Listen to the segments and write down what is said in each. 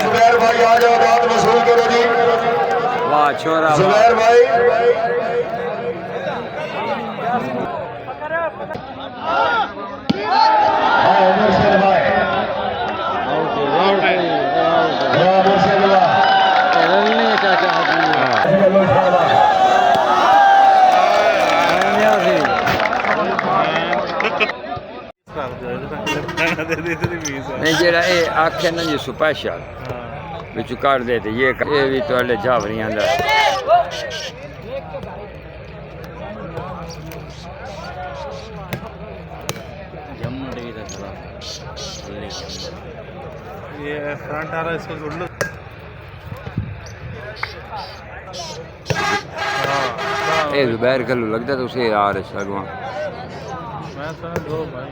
जुबैर भाई आ जाओ, दाद वसूल करो जी। वाह छोरा जुबैर भाई नहीं जेड़ा ये आखे ना जी स्पेशल बिचू काट दे ये भी थोड़े झावरियां दा ये फ्रंट आ रहा है इसको जोड़ लो। ए जुबैर कल्लू लगता तो उसे यार सगवा मैं समझ दो भाई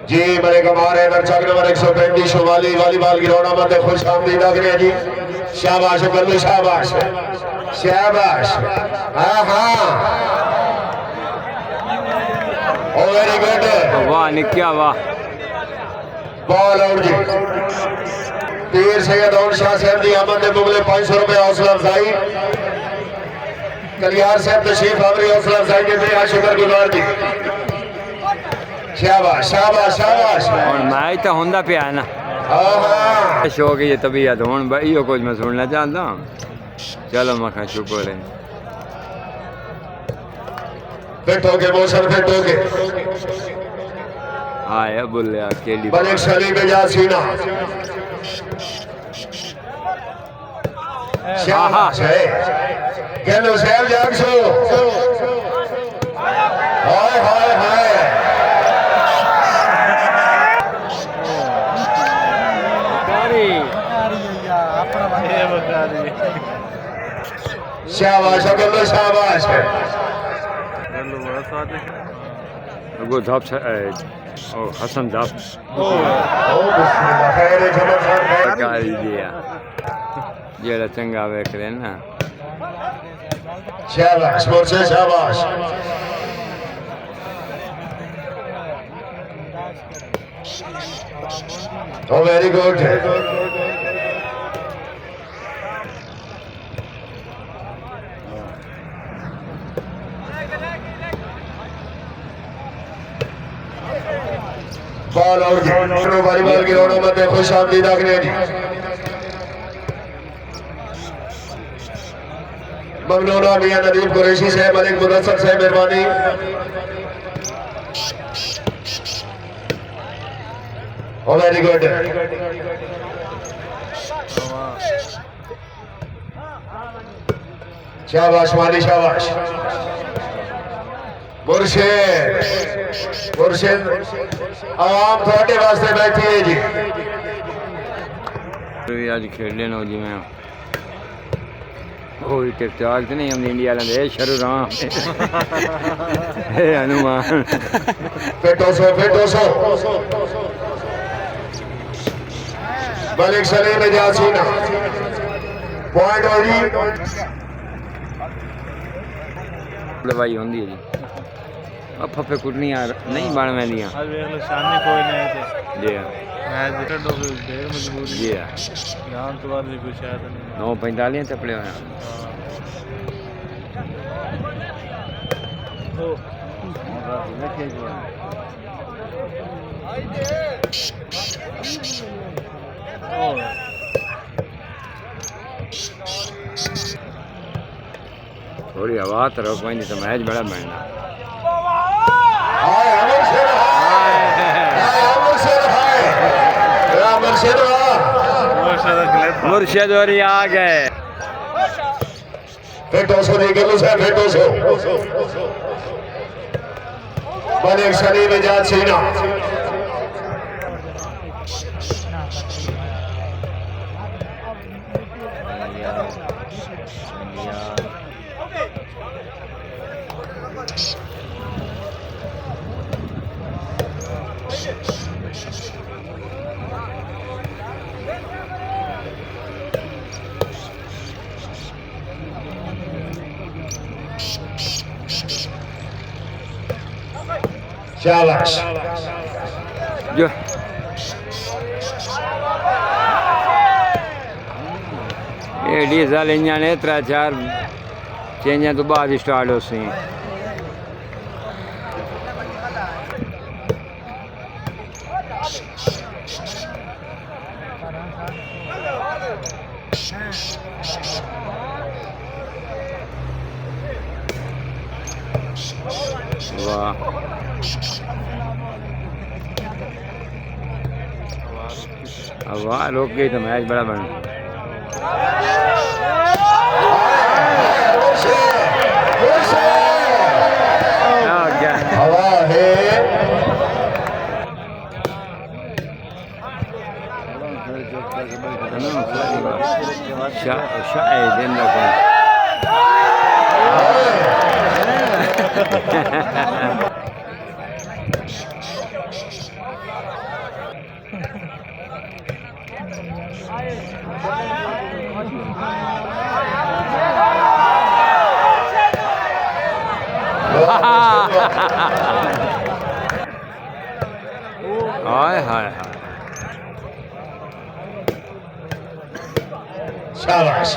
जी बड़े कमार है दर्शक नंबर 135 शुमाली वॉलीबॉल ग्राउंड में खुश आमदीद आखिर जी। शाबाश बल्लू शाबाश शाबाश। हाँ हाँ ओ वेरी गुड वाह निक्या वाह बॉल आउट जी। तीर सैयद और शाह साहब की आमद के मुगले 500 रुपए हौसला अफजाई। कलियार साहब तशरीफ आवरी हौसला अफजाई के लिए शुक्र गुजार जी। शाबाश शाबाश शाबाश। और मैच तो होंदा पिया है ना शौक ये तबीयत हूँ भाई यो कुछ मैं सुनना चाहता हूँ। चलो मखा शुक्र है फिट हो गए मौसम फिट हो गए। हाँ यार बोले अकेली बड़े शली में जा सीना शाबाश है कहलो साहब जाग सो हाय हाय हाय शाबाश कहलो शाबाश है वो धप ओ हसन धप कारी दिया जेड़ा चंगा वेख रहे ना। शाबाश मोर्चे शाबाश। ओ very good ball out volleyball ground में खुश आमदीद आखिर जी। ममनूना मियां नदीम कुरैशी साहब मलिक मुदस्सर साहब मेहरबानी। ओ वेरी गुड शाबाश माली शाबाश। मुर्शिद मुर्शिद आवाम थोड़े वास्ते बैठी है जी। आज खेलने नो जी मैं कोई टिकटॉक तो नहीं हम इंडिया लगे शरू राम हे हनुमान फेटो सो मलिक सलीम जासीना पॉइंट हो जी। दवाई होंदी है जी अब फफे कुटनी यार नहीं बन में दिया आज देख लो सामने कोई नहीं थे जी मैच जितना तो देर मजबूरी जी यहाँ तो बाद भी कुछ शायद नहीं 9:45 तपले होया थोड़ी हवा तो रोक नहीं तो मैच बड़ा बनना। मुर्शिद और आ गए मलिक सलीम इजाज सीना शाबाश जो ये डीजल इंजन है 3-4 चेंजा तो बाद स्टार्ट हो सी वाह वाह रोक गई तो मैच बड़ा बन क्या हवा है शायद दिन हाय हाय शाबाश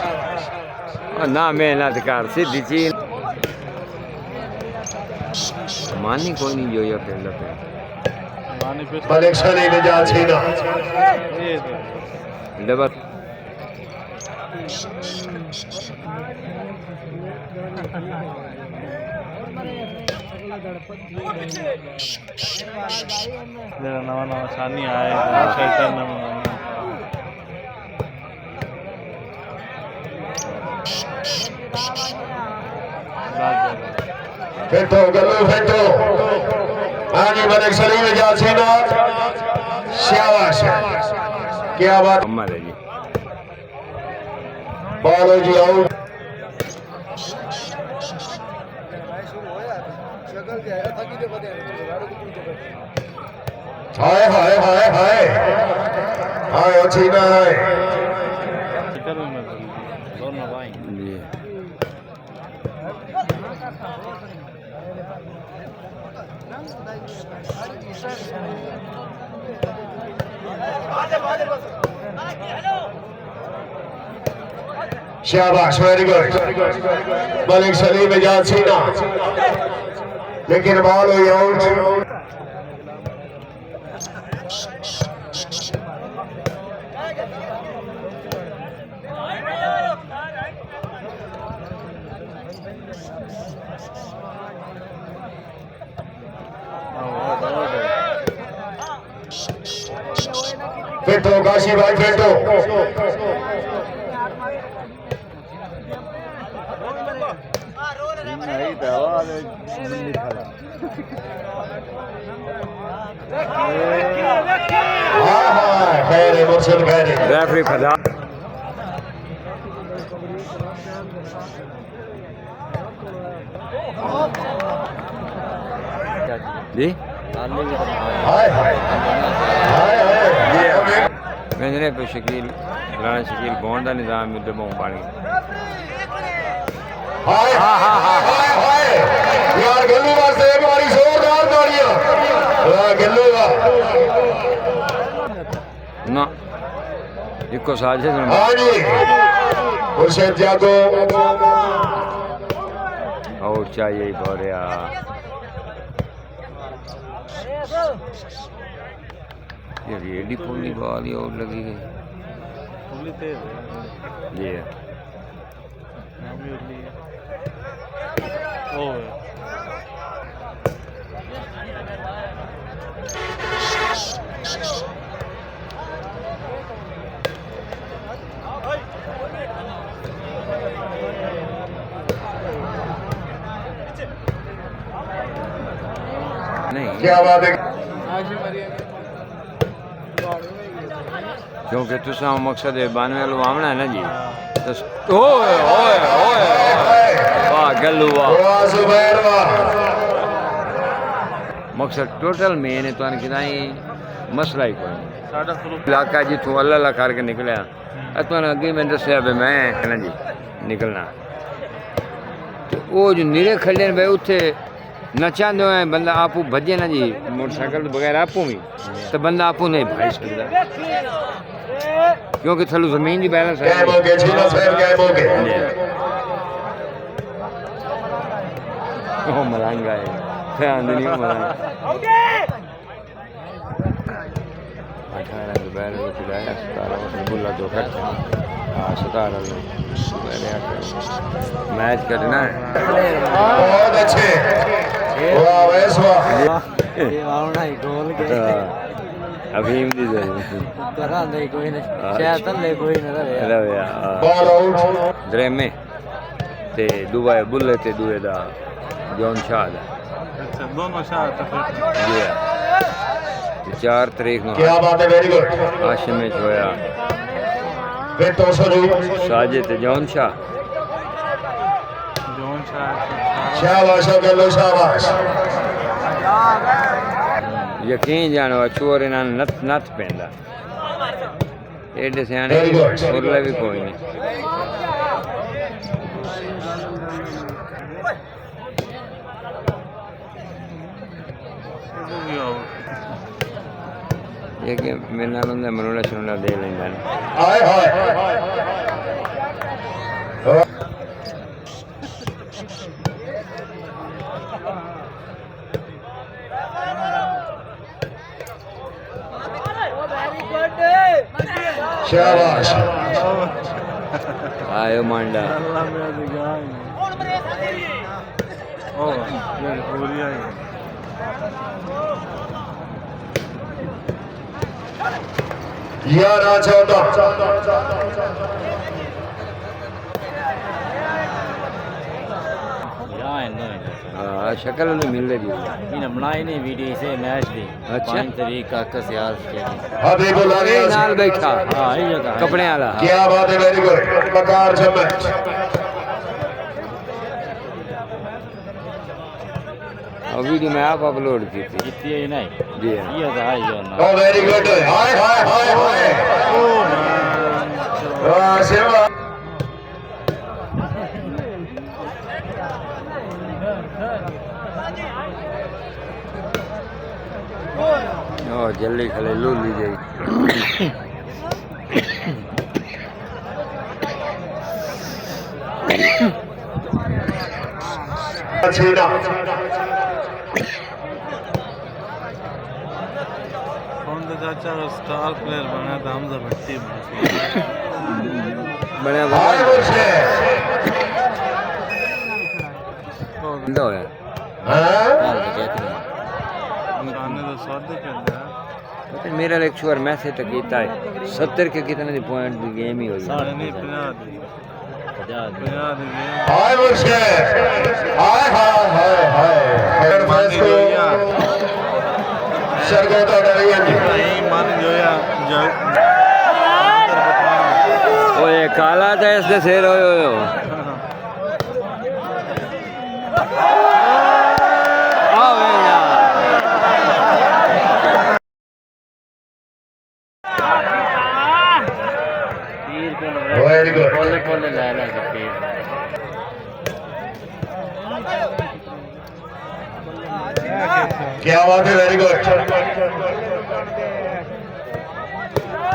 ना मेहनत कर सीधी चीज मानी कोई नहीं जो ये खेल पे मानी पे मलिक सलीम निजात सीना ये तो डबल मेरा नवा नवा सानी आया शैतान नाम फेंटो गल्लू फेंटो आगे मलिक सलीम निजात सीना शाबाश क्या बात हमारे जी बॉल जी आउट हाय हाय हाय हाय हाय अच्छी ना है चिकन में दोनों भाई जी शाबाश वेरी गुड मलिक सलीम निजात सीना लेकिन बॉल हुई आउट फेंटो काशी भाई फेंटो हाँ हाँ खैर है मुर्शिद खैर है रेफरी फदा जी हाय हाय हाय हाय मेरे पे शकील राना शकील बॉन्ड का निज़ाम में दबाव बढ़ गया हाय हाय हाय यार गल्लू वास्ते एक बारी जोरदार तालियां वाह गल्लू वाह ना इको साजिश में हाँ जी मुर्शिद जागो और चाहिए बोरिया ये रेडी पुली बॉल और लगी गई पुली तेज है ये नाम भी उड़ली है ओ नहीं क्या बात है क्योंकि तुसा मकसद है 92 वालों आमना है ना जी तो ओए ओए ओए वाह गल्लू वाह वाह जुबैर वाह मकसद टोटल मेन है तो कि मसला ही कोई साढ़ा शुरू इलाका जितों अल्लाह अल्लाह करके निकलिया तो अगे मैं दसिया भी मैं कहना जी निकलना तो वो जो निरे खड़े भाई उत्थे नचांदे हैं बंदा आपू भजे ना जी मोटरसाइकिल बगैर आपू भी तो बंदा आपू नहीं भाई सकता क्योंकि थलू जमीन की बैलेंस है कैम हो गए छीना सैर कैम हो गए ओ मलांगा है ध्यान नहीं मलांगा 18 रुपए को पिलाया 17 उसने बुला दो खर्च हाँ 17 मैच करना है बहुत अच्छे वाह वैस वाह अफीम दी दे बॉल आउट ड्रेमे ते दुबई बुल्ले ते दुए दा जॉन शाह दा अच्छा दोनों शाह जी 4 तारीख को क्या बात है वेरी गुड आशिम में होया फिर तो शुरू साजिद ते जॉन शाह जोन शाह शाबाश गल्लो शाबाश यकीन जानो चोर इन्हां नत नत पैंदा एडे सियाने Very good. उरले भी कोई नहीं ये कि मेरे नाल उन्हें मरोड़ा शरोड़ा दे लेंदा ने हाय हाय शाबाश आयो मांडा अल्लाह में दिखाई ओ ये पूरी आई यार 14 हाँ शक्ल नहीं मिल रही इन्हें बनाई नहीं वीडियो से मैच दी अच्छा। 5 तारीख का यार हबीबुल ए नाल बैठा हाँ ये जगह कपड़े वाला क्या बात है वेरी गुड बकार जमत और वीडियो मैं आप अपलोड की थी जीती है नहीं जी हाँ ये तो है जो ना ओ वेरी गुड हाय हाय हाय हाय वाह सेवा ओ जल्दी खले लूली जाई छीना कौन तो चाचा स्टार प्लेयर बना था हमजा भट्टी में बड़ा हाय मुझे बंदा होया हां खाने तो सौदे कर दिया पता है, मेरा एक शोर मैसेज तक कीता है 70 के कितने दी पॉइंट दी गेम ही हो गई नहीं 50 दी 50 दी हाय मुझे हाय हाय हाय हाय मान को जोया सरगो तो डरिए नहीं मान जोया जो ओए काला था इसने शेर होयो आवे यार वेरी गुड कोले कोले ले ले सकते क्या बात है वेरी गुड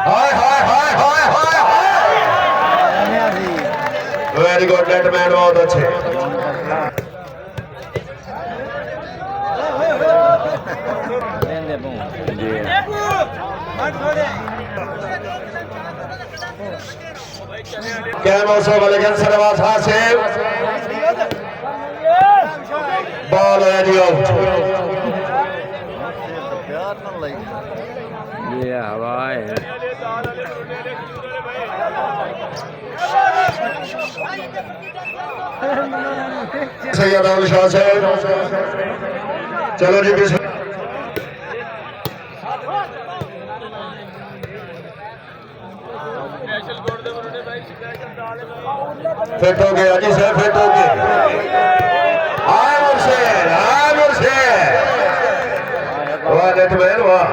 हाय हाय हाय हाय हाय वेरी गुड नेटमैन बहुत अच्छे लेंदे बूं जी क्या मौसम वाले सरवास हासिल बॉल रेडी आउट ये हवा है सैयद अली शाह से चलो जी बिस्मिल्लाह फिट हो गया जी सर फिट हो गया हाय मुर्शिद वाह नेतमैन वाह।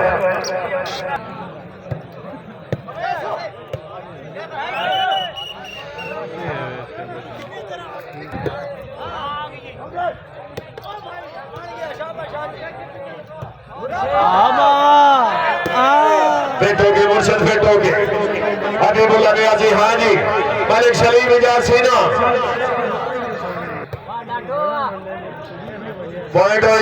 बैठोगे मुर्शद बैठोगे हबीबुल्लाह नियाज़ी हाँ जी मलिक सलीम इजाज सीना पॉइंट हो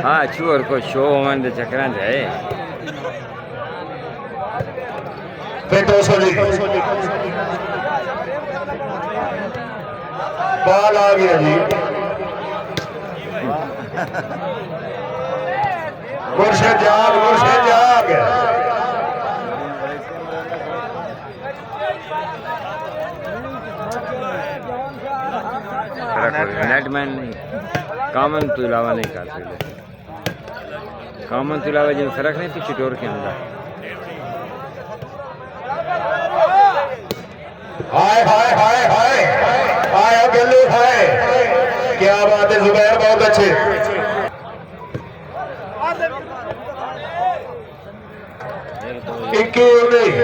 हाँ चूर को शो होने चक्कर जाए बैठो सोली बॉल आ गया जी मुर्शद जाग नेटमैन कॉमन तो अलावा नहीं कर सकते कॉमन तो अलावा जिन फर्क नहीं पीछे डोर के अंदर हाय हाय हाय हाय हाय गल्लू हाय क्या बात है जुबैर बहुत अच्छे इक्की उन्नीस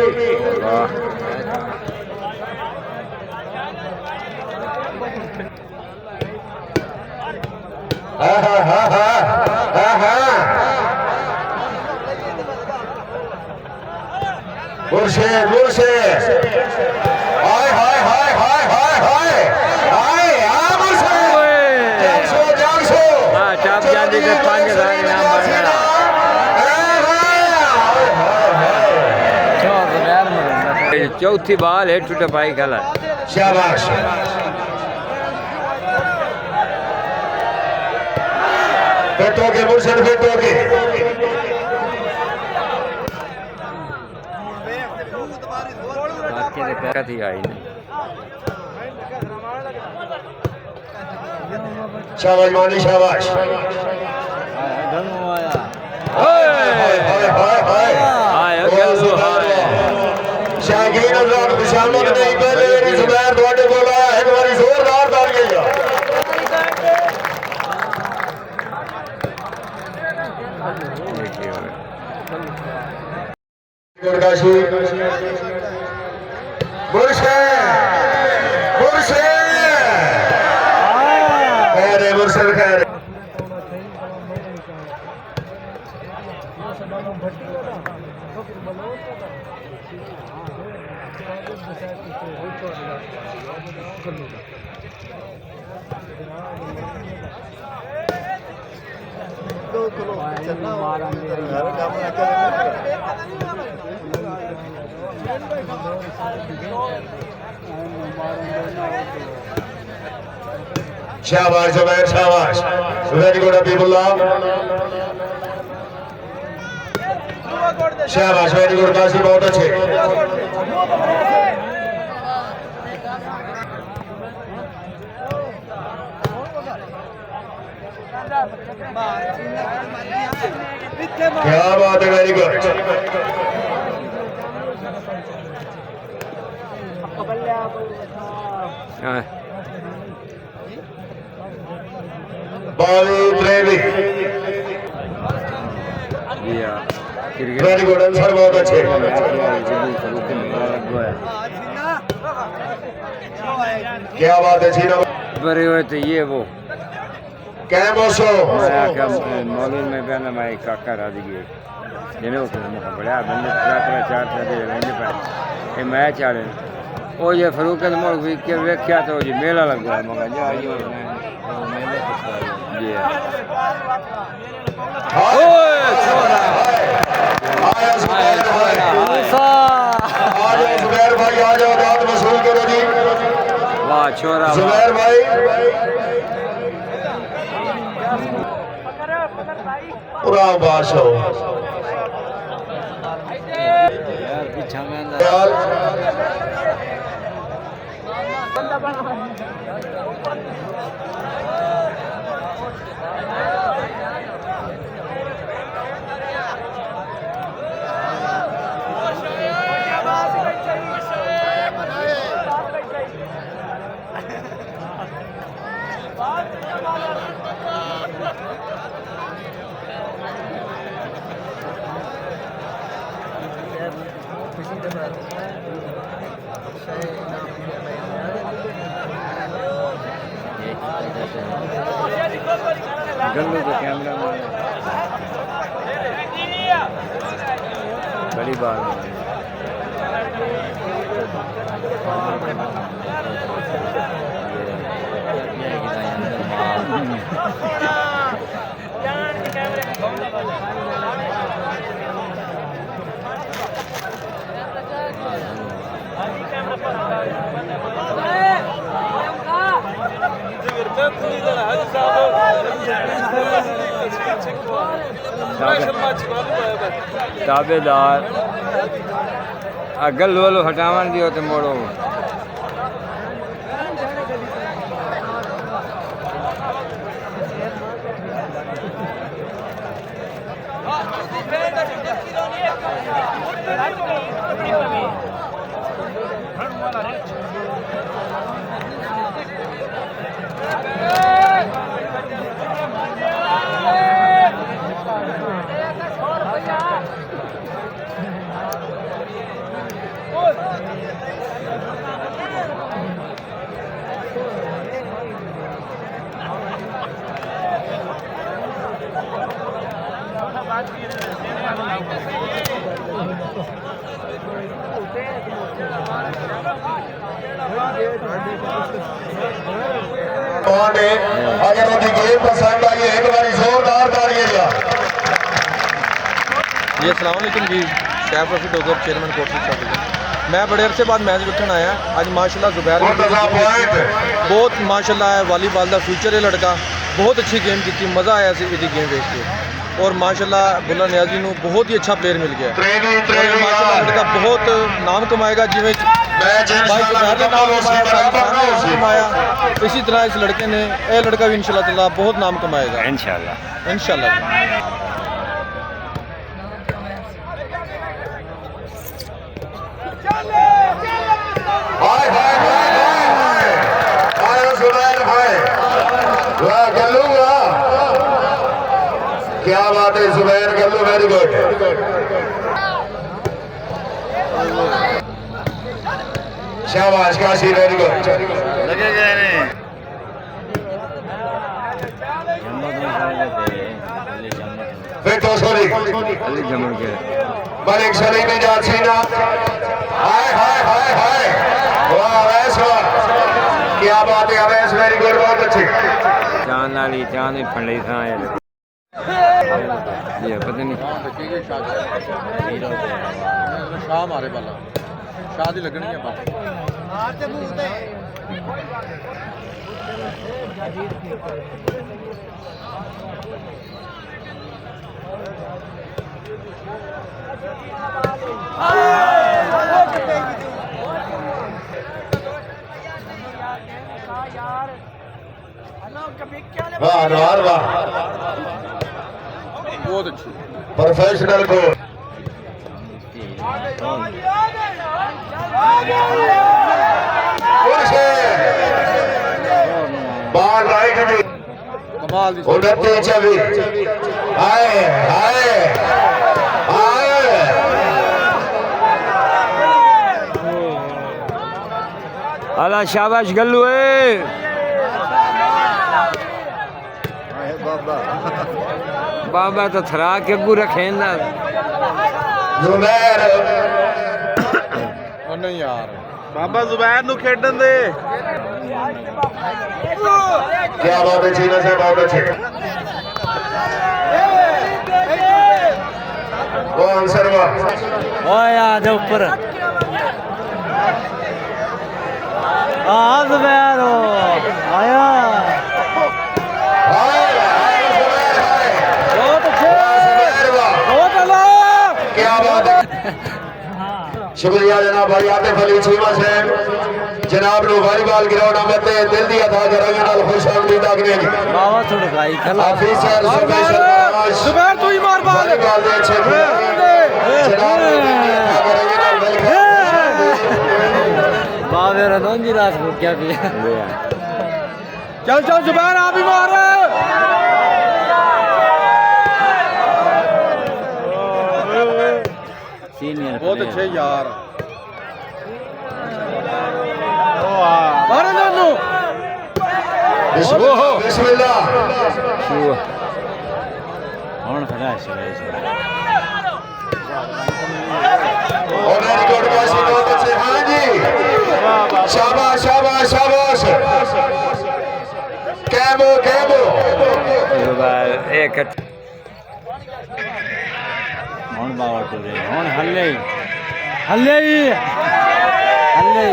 मुर्शद हाय हाय हाय हाय हाय हाय हाय मुर्शद जाग सो हाँ चाप जाती के 5,000 इनाम बढ़ेगा चौथी बाल है टूटे पाई खेला शाबाश बैठोगे मुर्शद बैठोगे कथी आई नहीं शाबाश मानी शाबाश शाकीन अल्लाह खुशामद नहीं पहले जुबैर थोड़े बोला एक बारी जोरदार ताल गया गुरकाशी मुर्शद खैर शाबाश जुबैर शाबाश वेरी गुड हबीबुल्लाह शाबाश वेरी गुड काशी बहुत अच्छे क्या बात है वेरी गुड बाली प्रेमी वेरी गुड आंसर बहुत अच्छे क्या बात है सीना बड़े हुए तो ये वो क्या मौसम मौलवी में पहना मैं काका राजी गए जिन्हें मुखा बड़ा बंदे 4 ये मैच आ रहे वो ये फरूक मोड़ के वेख्या तो जी मेला लग गया मगा जी जुबैर भाई आ जाओ दाद वसूल करो जी वाह छोरा जुबैर भाई पूरा बादशाह पीछा में गल्लू का कैमरा बड़ी बात ताबेदार गल्लू वालों हटावन दियो तो मोड़ो अगर उनकी गेम पसंद आई है एक बार जोरदार तालियां। जी अस्सलाम वालेकुम जी, chef Rafi Dogar chairman court से मैं बड़े अरसे बाद मैच देखने आया अज माशाल्लाह जुबैर बहुत माशाल्लाह है वालीबॉल का फ्यूचर है लड़का बहुत अच्छी गेम की मज़ा आया इसकी गेम देख के और माशाल्लाह बुल्ला नियाजी को बहुत ही अच्छा प्लेयर मिल गया और माशाल्लाह लड़का बहुत नाम कमाएगा जिमें कमाया इसी तरह इस लड़के ने यह लड़का भी इंशाल्लाह ताला बहुत नाम कमाएगा इंशाल्लाह। क्या बात है जुबैर गल्लू, वेरी गुड। शाबाश काशी, वेरी गुड। लगे गए ने फिर तो सॉरी जमन के मलिक सलीम इजाज सीना। हाय हाय हाय हाय, वाह अवैस, वाह क्या बात है अवैस, वेरी गुड, बहुत अच्छी। चांद वाली चांद ही फंडई था ये पता नहीं शाह मारे वाला शाह दी लगनी है बात वाह अनवार, वाह बहुत अच्छी प्रोफेशनल को बाल राइट जी कमाल दी 29-26। हाय हाय हाय, अला शाबाश गल्लू है बाबा तो थरा के अगू रखे ना जुबैर नहीं यार बाबा जुबैर नु खेडन दे क्या बात है चीना से, बहुत अच्छे। वो आंसर वाह ओया दे ऊपर जुबैर आया क्या बात है। शुक्रिया जनाब भाई आतिफ अली चीमा साहब जनाब नो वॉलीबॉल ग्राउंड में दिल दिया था जरा नाल खुश आमदीद आखने जी बाबा थोड़ा खाई खला ऑफिसर जुबैर तू ही मार बाल वॉलीबॉल दे अच्छे जनाब बाबे रनोंजी रात को क्या किया चल चल जुबैर आप भी मार सीनियर बहुत अच्छे यार मारे दोनों बिस्मिल्लाह कौन खड़ा है और वेरी गुड पासिंग बहुत अच्छे हाँ जी शाबाश शाबाश शाबाश कैमो कैमो एक कौन बाबा टूरे कौन हल्ले हल्ले हल्ले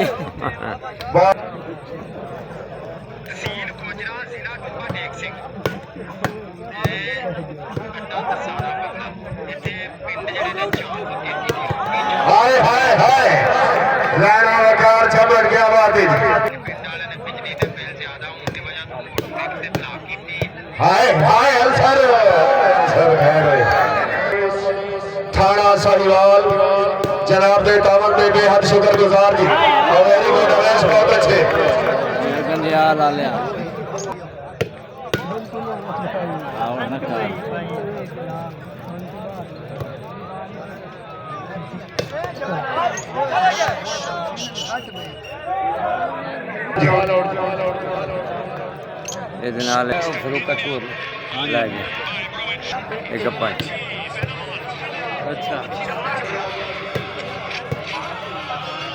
हाय हाय हाय राणा वकार चमट गया बात ही हाय हाय सर सर है भाई थाना साहिवाल जनाब दे तावन दे बेहद शुक्रगुजार जी और वेरी गुड अवैस बहुत अच्छे यार लालिया आओ ना का ਇਹਦੇ ਨਾਲ ਫਰੂਕ ਕਟੂਰ ਲੈ ਗਿਆ ਇੱਕ ਪੰਜ अच्छा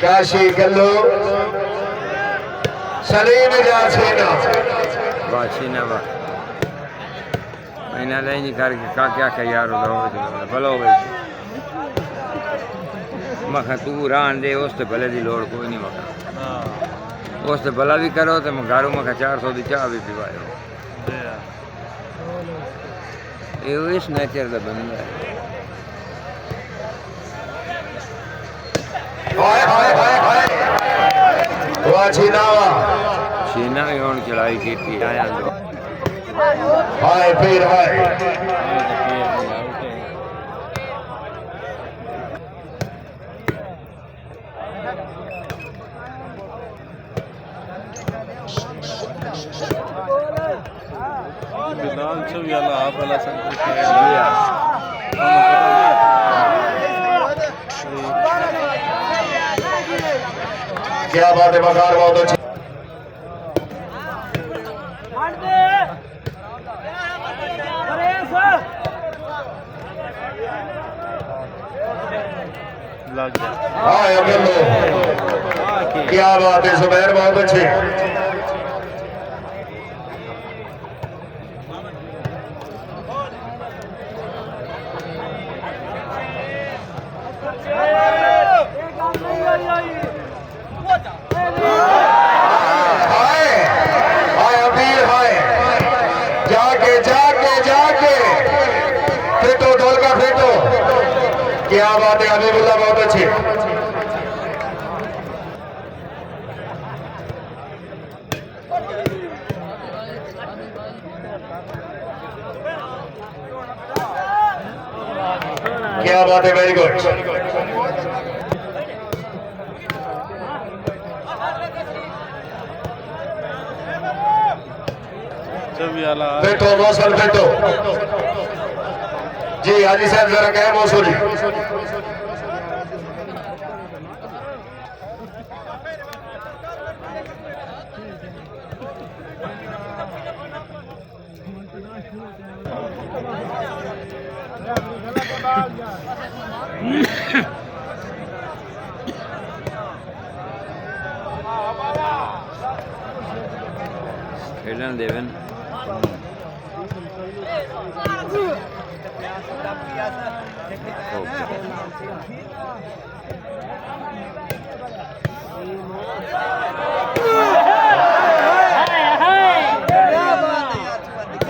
काशी गल्लो सलीम जासीना बाशीना वा मैंने नहीं करके का क्या यार भलो हो गई मखा तू रान दे उस ते भले दी लोड़ कोई नहीं मखा उस ते भला भी करो तो मैं घरों मखा 400 दी चाह भी पिवायो ये इस नेचर दा बंदा है हाय हाय हाय हाय वाह छीनावा सीना भी होने चढ़ाई की थी आया हाय फिर हाय बिलाल छवि वाला आप वाला सब कुछ क्या बात है बकार बहुत अच्छी लग गया हाय अब्दुल्लो क्या बात है जुबैर बहुत अच्छे क्या बात है हबीबुल्लाह बहुत अच्छे क्या बात है वेरी गुड छवि वाला बैठो मौसल बैठो जी हाजी साहब जरा कहे मौसूली खेलन देवन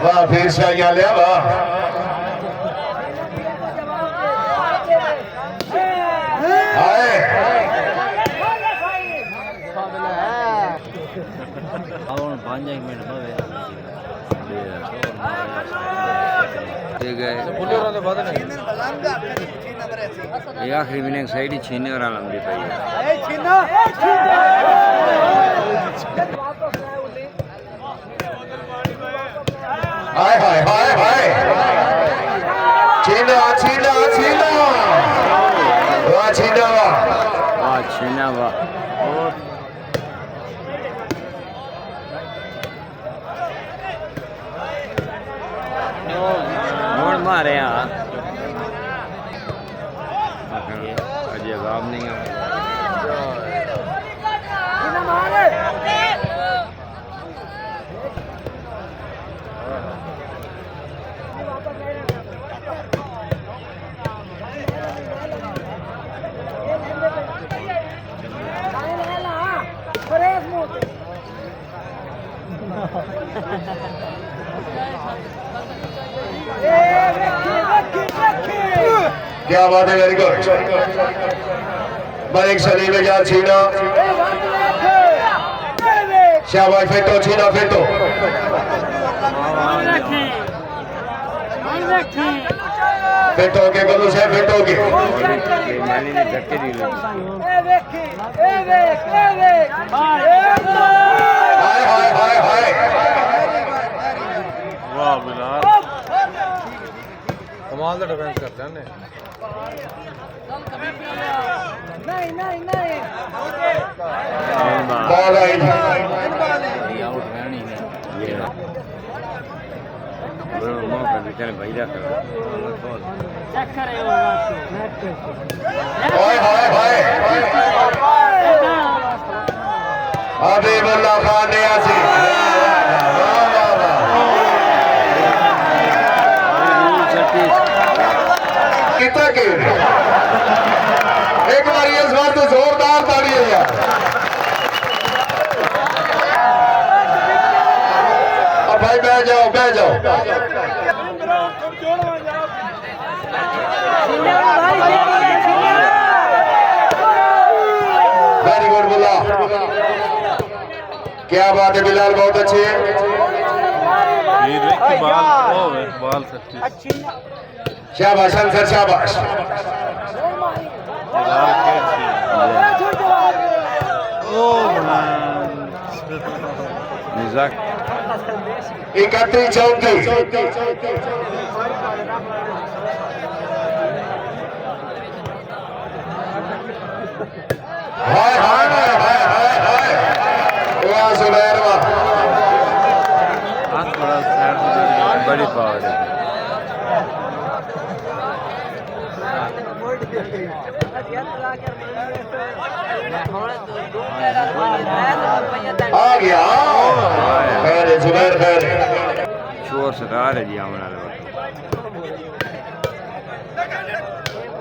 वाह फिर शाइया लिया वाह हाय और 5 मिनट होवे दे गए ये आखिरी में साइड ही छीने और लंबी पई है हाय हाय हाय हाय छीना छीना छीना वाह छीना वाह छीना वाह मोड़ मारे यहाँ अजय जवाब नहीं है क्या बात है वेरी गुड मलिक सलीम ने जा छीना शाबाश फिर तो छीना फिर तो के गोलू से फिर तो के मैंने ने धक्के दी हाय हाय हाय हाय वाह बिलाल कमाल का डिफेंस करता है बॉल आई आउट रहनी है ये मौका बेचारे भाई का हाय हाय हाय हबीबुल्लाह खान नियाज़ी कितना के एक बार इस बार तो जोरदार ताड़ी है यार अब भाई बह जाओ बह जाओ वेरी गुड बुल्ला क्या बात है बिलाल बहुत अच्छी है ये देखिए बाल ओ बाल सच्ची शाबाश अंसर शाबाश बिलाल कैसी ओ निजाक 31-34 हाय हाय हाय हाय हाय हाय वाह जुबैर वाह हाथ थोड़ा साइड बड़ी पावर है आ गया खैर है जुबैर खैर है शोर सरकार है जी आमना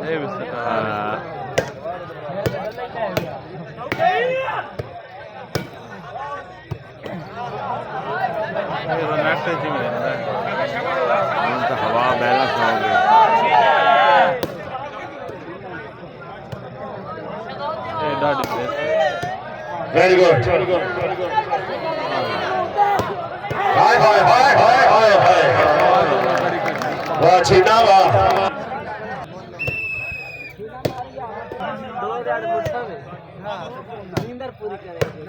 ये भी सका ये नेट से ही मिलता है उनका हवा बैलेंस हो गया ये डाडी वेरी गुड हाय हाय हाय हाय हाय हाय वाह छीना वाह पूरी करेगी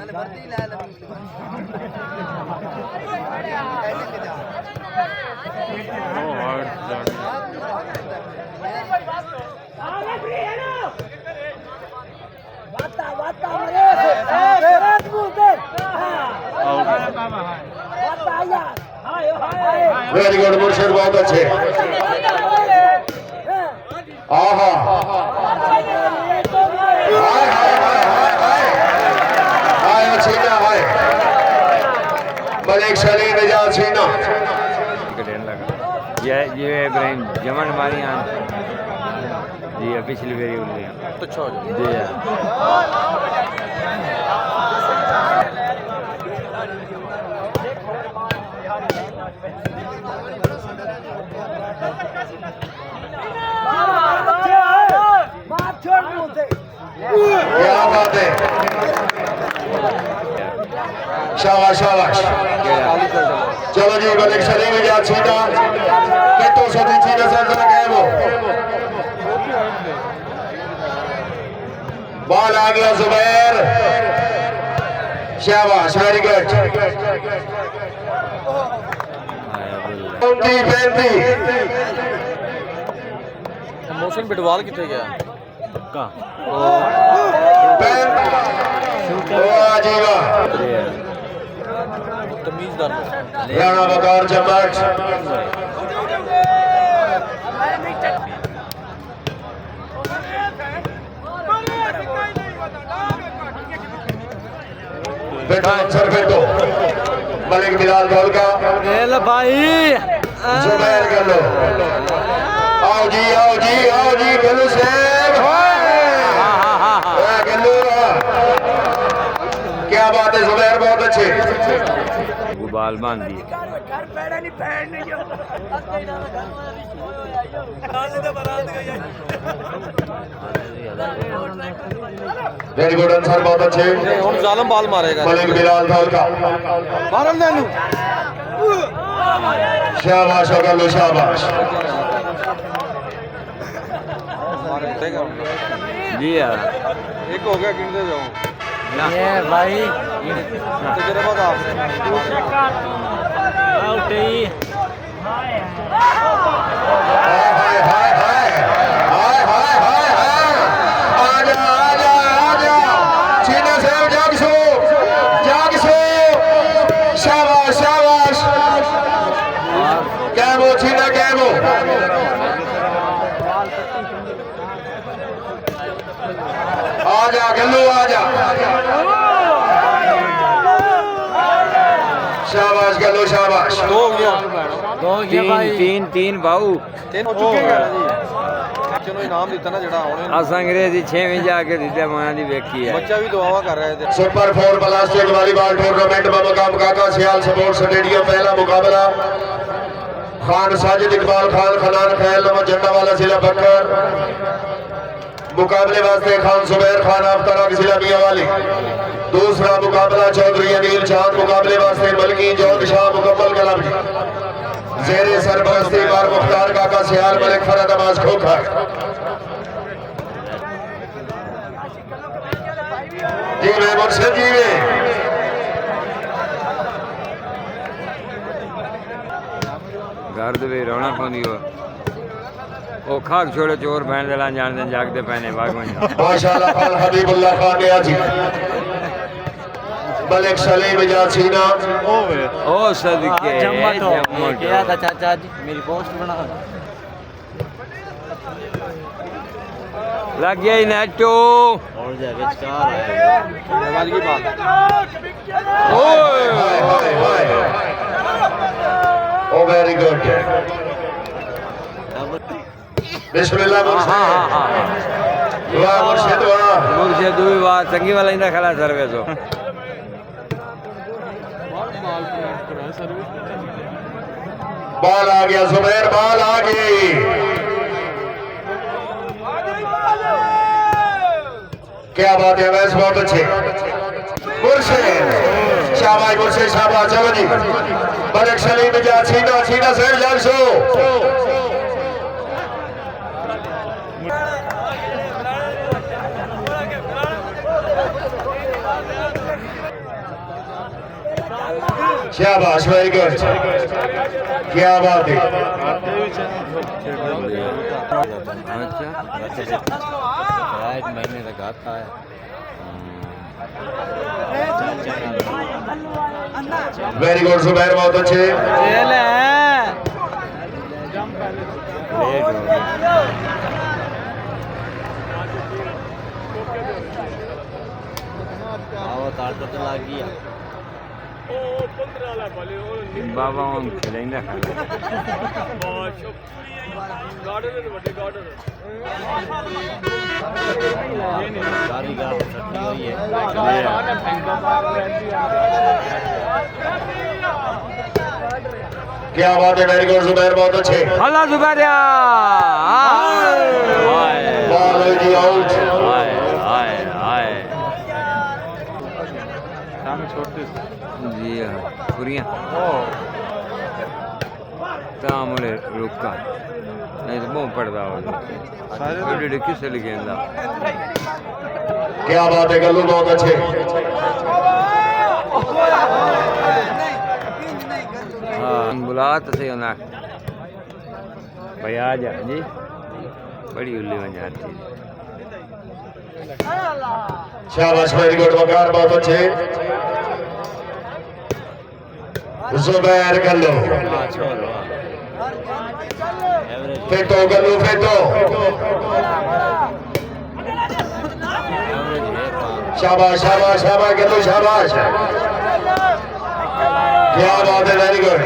ओ हार्ड वेरी गुड मुर्शिद बहुत अच्छे आहा हाय हाय हाय हाय हाय हाय छीना हाय मलिक सलीम ने जा छीना ये इब्राहिम जमन मारी जी पिछली बारी उड़ अच्छा हो जाए जी क्या बात है शाबाश शाबाश चलो जी मलिक सलीम ने जा छीना कितो सदी छीना से लगे वो बॉल आ गया जुबैर शाबाश वेरी गुड हाँ 35 मोशन बिटवाल कितने गया जीवा तमीजदार राणा बकार चम्मच बेटा आंसर फिर दो मलिक बिलाल धौल का भाई जुबैर गल्लो आओ जी गल्लू साहब गल्लू क्या बात है जुबैर बहुत अच्छे गुबाल बांध दिए वेरी गुड आंसर बहुत अच्छे हम जालम बाल मारेगा मलिक बिलाल धौल का मारन दे शाबाश गल्लू शाबाश जी यार एक हो गया गिनते जाओ ये भाई तजर्बा का आपने आउट ही हाय हाय हाय हाय हाय हाय हाय आजा चीना साहब जागसो शाबाश कैमो चीना कैमो आजा गल्लू आजा शाबाश गल्लू शाबाश दो हो गया तीन भाऊ तीन हो चुके हैं जी चलो इनाम दिता ना जड़ा होने अस अंग्रेजी 6वीं जाके दिते मां दी वेखी है बच्चा भी दुआवा कर रहे थे सुपर 4 प्लास्टिक वॉलीबॉल टूर्नामेंट बमकाम काका सियाल स्पोर्ट्स स्टेडियम पहला मुकाबला खान साजिद इकबाल खान खनान खैल नमक झंडा वाला जिला बकर मुकाबले वास्ते खान सुबैर खान आफ्ताब जिला मियावाली दूसरा मुकाबला चौधरी अनिल चांद मुकाबले वास्ते मलकी जौद शाह मुकम्मल कलम जेरे सरपरस्ती बार मुख्तार काका सियाल मलिक फरद नमाज खोखर जी मैं मुर्शिद जी में घर दे वे रोना पौंदी हो ओ खाक छोड़े चोर भैन दे लां जान दे जागदे पैने भाग वञ माशाल्लाह खान हबीबुल्लाह खान ने आज मलिक सलीम जासीना ओ सदके क्या था चाचा जी मेरी पोस्ट बना लग गया ही नेटो और जा विचकार है वाली की बात ओए हाय ओ वेरी गुड बिस्मिल्लाह मुर्शिद वाह मुर्शिद वाह मुर्शिद दुई बात चंगी वाला इंदा खला सर्विस हो बॉल आ गया जुबैर बॉल आ गई क्या बात है वैस बहुत अच्छे मुर्शिद शाबाश चलो जी मलिक सलीम जा छीना से जान सो शाबाश वेरी गुड क्या बात है एक महीने तक आता है वेरी गुड जुबैर बहुत अच्छे चला गया बाबा हम खिलाइंदा क्या बात है वेरी गुड जुबैर बहुत अच्छे हल्ला जुबैरिया बॉल जी आउट जी हाँ पूरियाँ तामुले रुका नहीं तो बहुत पड़ता हो किसे लिखे क्या बात है गल्लू बहुत अच्छे हाँ बुला बुला तो सही होना भाई आ जा जी बड़ी उल्ली बन जाती शाबाश वेरी गुड वकार बहुत अच्छे जुबैर गल्लू फेटो गल्लू फेटो शाबाश शाबाश शाबाश गल्लू शाबाश क्या बात है वेरी गुड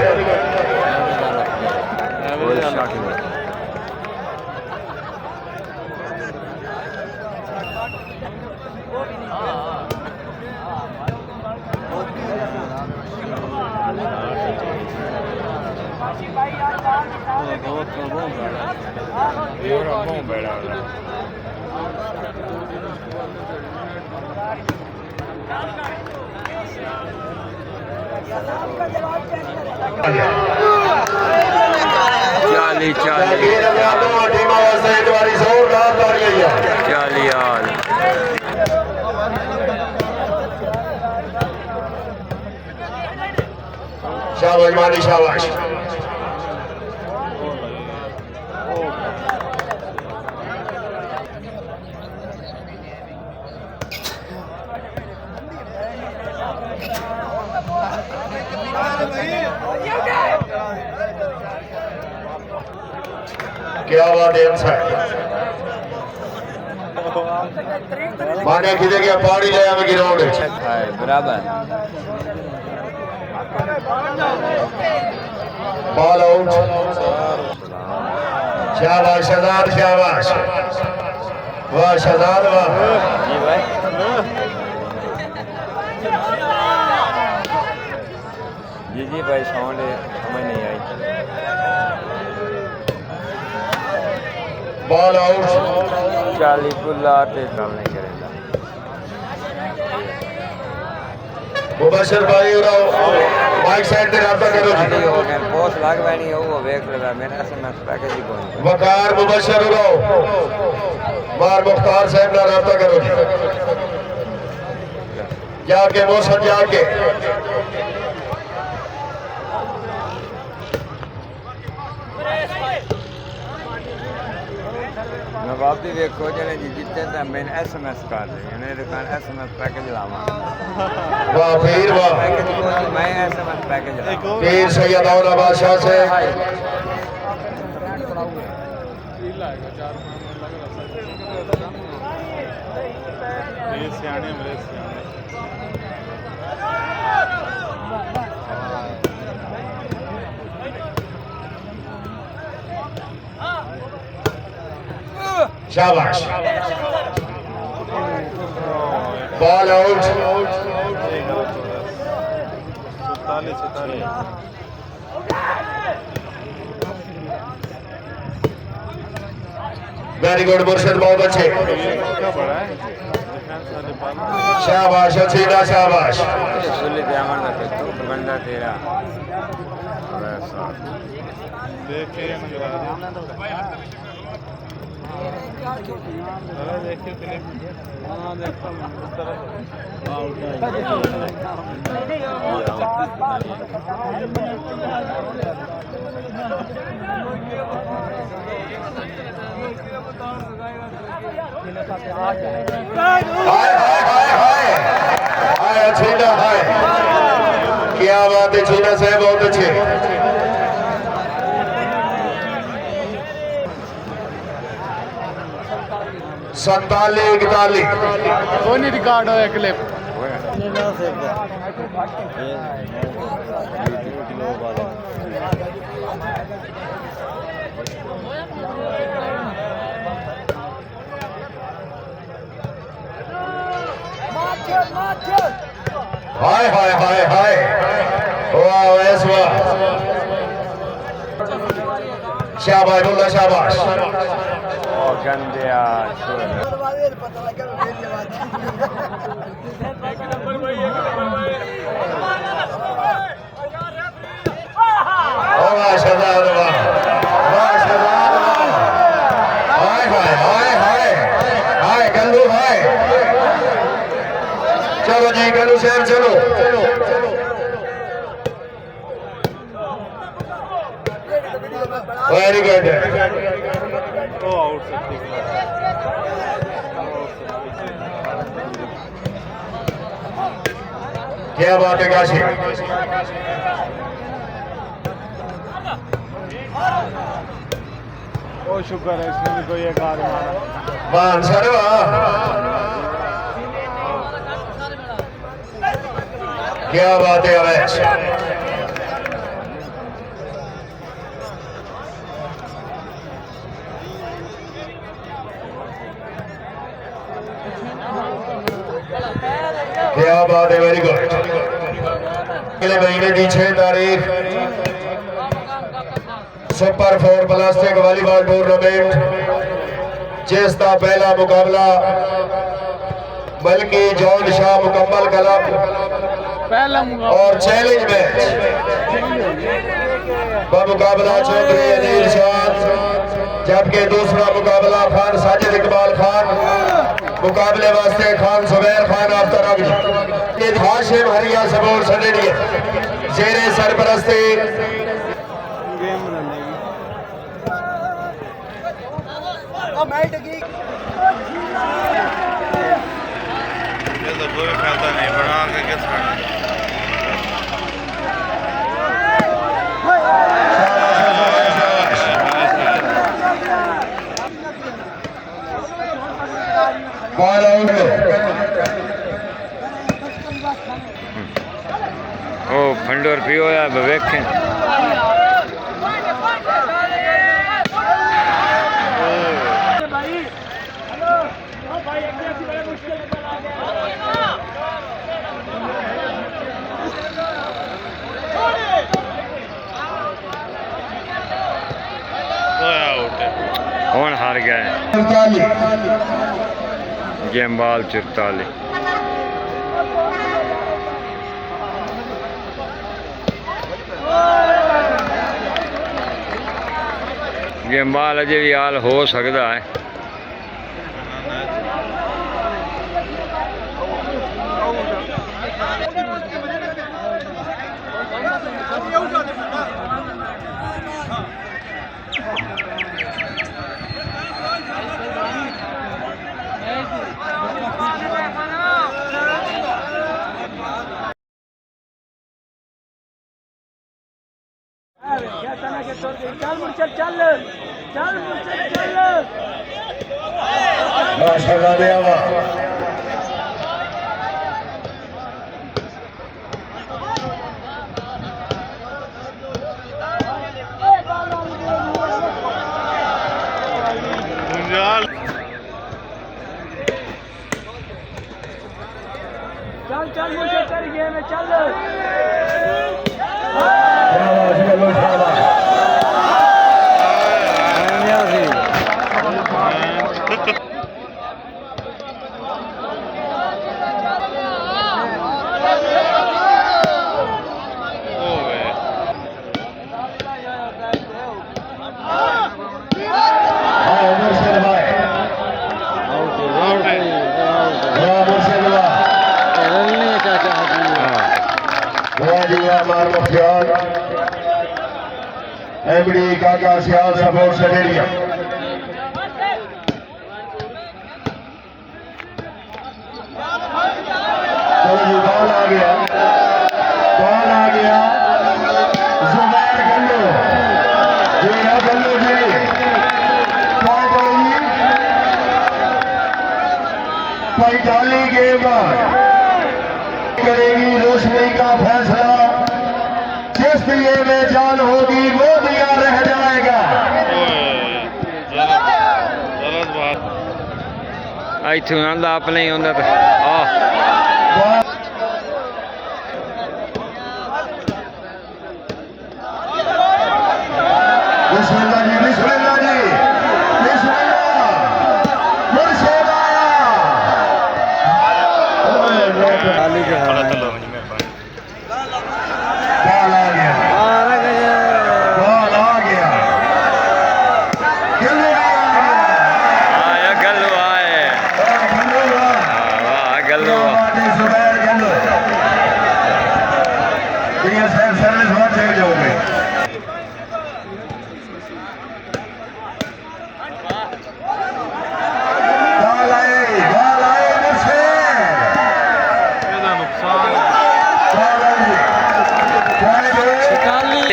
चाली चाली चाली यार शाबाश मानी शाबाश क्या बात है माने किधर गया पानी ले आवे ग्राउंड बराबर बॉल आउट शाबाश शहजाद शाबाश वाह शहजाद वाह जी भाई जी भाई साउंड समझ नहीं आई बॉल आउट चाली पुल्ला ते काम नहीं करेगा मुबशर भाई और माइक साइड पे रास्ता करो जी हो गया पोस्ट लाग बैनी हो वो वेख रहा मेरा एसएमएस पैकेज ही कोई वकार मुबशर उड़ाओ मार मुख्तार साहब ना रास्ता करो जी जाके मौसम जाके नवाब भी देखो जने जी जितने तो मैंने एसएमएस कर रहे हैं दुकान एसएमएस पैकेज लावा वाह फिर वाह पैकेज को मैं एसएमएस पैकेज लावा फिर सैयद और बादशाह से ये सियाने मेरे सियाने शाबाश बॉल आउट 47 वेरी गुड मुर्शिद बहुत अच्छे क्या बड़ा है डिफेंस वाले पाल शाबाश अच्छी ना शाबाश सुले पे अमर का तो बंदा तेरा वैसा देख के नजर आ रहा है देख के क्लिप हां देखो इस तरह हाय हाय हाय हाय हाय अच्छी ना हाय क्या बात है चीना साहब बहुत अच्छे 47-41 वो नहीं रिकॉर्ड होया क्लिप हाय हाय हाय हाय वाह वैस वाह शाबाश बोला शाबाश और गंदे वाह शहजाद वाह वाह शहजाद वाह हाय हाय हाय हाय हाय गल्लू हाय चलो जी गल्लू साहब चलो वेरी गुड। वो आउट सकती क्या बात है काशी। वो शुक्र है इसने भी कोई एक आध मारा। मान सरवा क्या बात है अवैश। क्या बात है वेरी गुड। अगले महीने की 6 तारीख सुपर 4 प्लास्टिक वॉलीबॉल टूर्नामेंट जिसका पहला मुकाबला बल्कि जॉन शाह मुकम्मल क्लब और चैलेंज मैच मुकाबला चौधरी अनिल शाह, जबकि दूसरा मुकाबला खान साजिद इकबाल खान मुकाबले वास्ते खान जुबैर खान आफ्ताब हाशिम हरिया सपोर्ट स्टेडियम जेरे सरपरस्ती गेम बनाने ये तो कोई फायदा नहीं बना के किस बॉल आउट। ओ फंडोर पियो या वेखें कौन हार गया है। गेमबाल 44 गेमबाल अजे भी हाल हो सकता है। माशाल्लाह देवा मुंजाल चल मुझे चल गया मैं चल एमडी काका सियाल सपोर्ट स्टेडियम बॉल आ गया, बॉल आ गया। जुबैर गल्लो जी, गल्लो जी पैताली गेम करेगी रोशनी का फैसला। जिस दिए में जान होगी वो दिया रह जाएगा। गलत बात। इतों आंदा अपने ही होंदा बिस्मिल्लाह जी, बिस्मिल्लाह जी, बिस्मिल्लाह मुर्शिदा। बॉल आ गया, बॉल आ गया। गल्लो आया गल्लो आए वाह गल्लो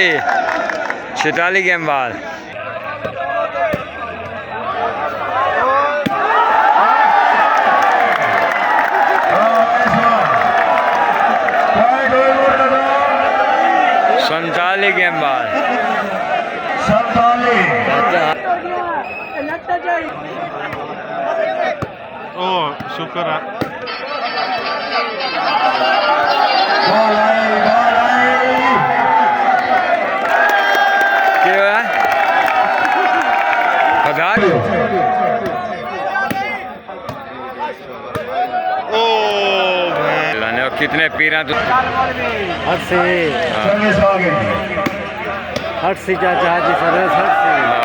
46 गेम बाद संताली गेम बाद लगता जाए ओ शुक्र है क्या हुआ बता दो ओ भाई लाने और कितने पीरा तो हट से चाचा जी सरस हट से